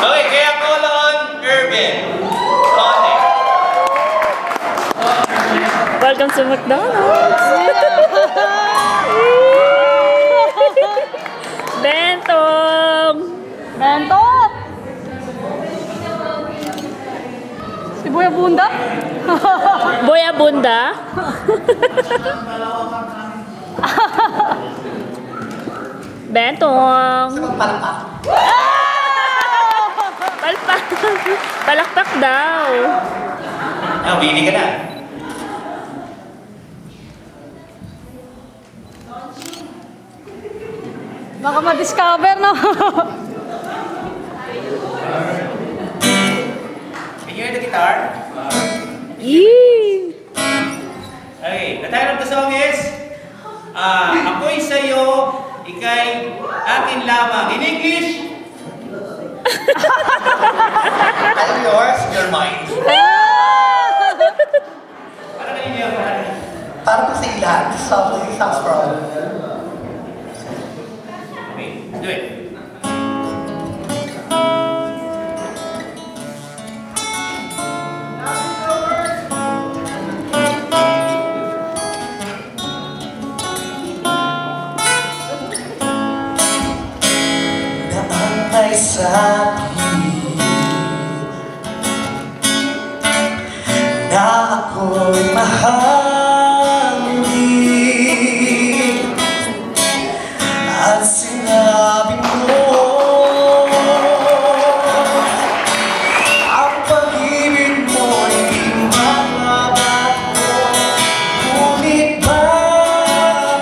Okay, kaya call on Irvin. Connect. Welcome to McDonald's. Bentong. Bentot! Si Buya Bunda? Buya Bunda. Bentong. Palpak. Palakpak daw. Bili ka na. Baka ma-discover, no? Can you hear the guitar? Yee! Okay, the title of the song is Ako'y Sa'yo, Ika'y Akin Lamang. In English, I'm yours, you're mine. Parang naiiyak ko. Parang sa ilan, sounds from. Okay, do it. Naantay sa akin na ako'y mahalin at sinabi mo ang pag-ibig mo'y di mababago, ngunit bakit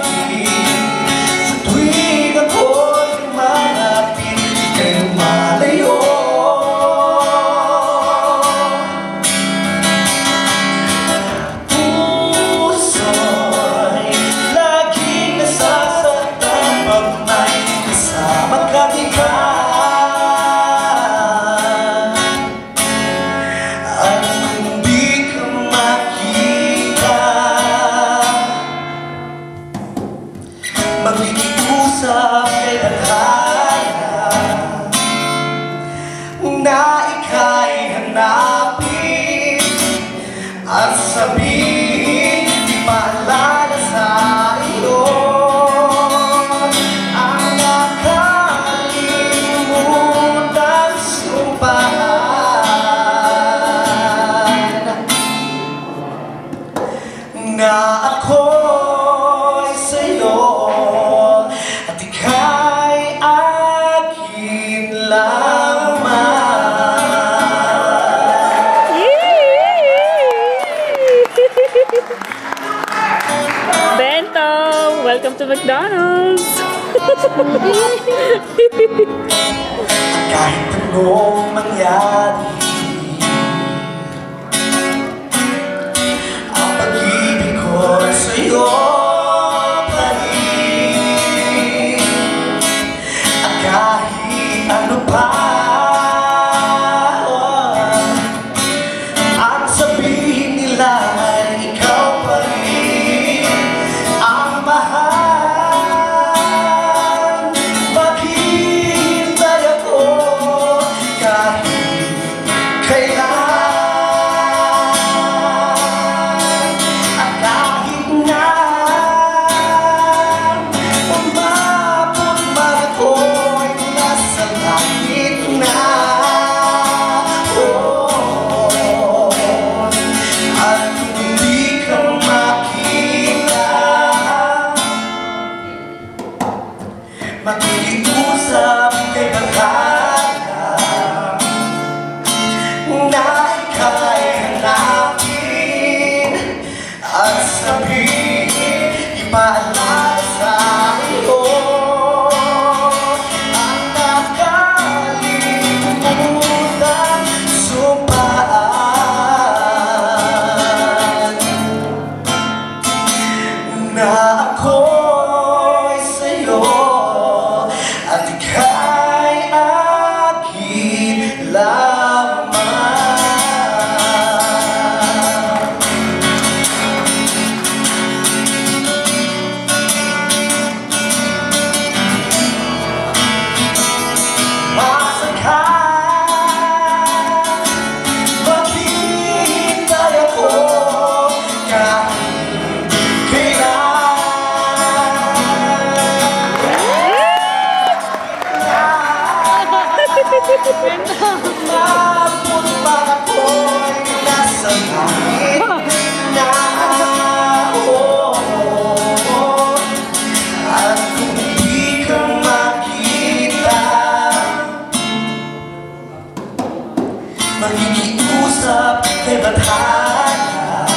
sa tuwing ako'y malapit ika'y malayo? Puso'y laging nasasaktan pag may kasama ka, di ba? At kung di ka makita, magkikiusap kay Tadhana na ika'y hanapin at sabihin di maalala sa iyo ang nakalimutang sumpahan na ako'y sa'yo at ika'y akin lamang. Bentong, welcome to McDonald's. Kahit anong mangyari, ang pag-ibig ko sa'yo pa rin. At kahit ano pa ang sabihin nila, ikaw pa rin ang mahal. Maghihintay ako kahit Mabot pa ako'y nasa langit na at kung di ka makita, makikiusap kay Bathala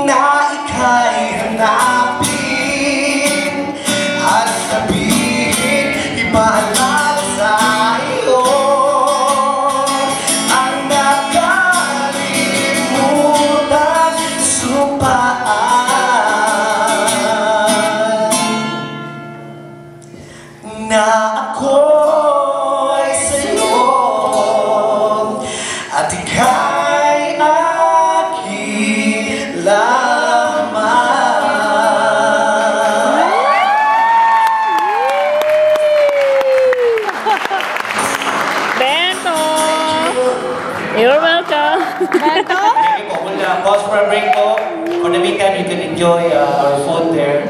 na ika'y hanapin at sabihin, ipaalala sa iyo ang nakalimutan supaan na ako'y sa'yo at ika'y aking lamang. Bento! You're welcome. Bento? Thank you po. We'll pause for a break po. For the meantime, you can enjoy our food there.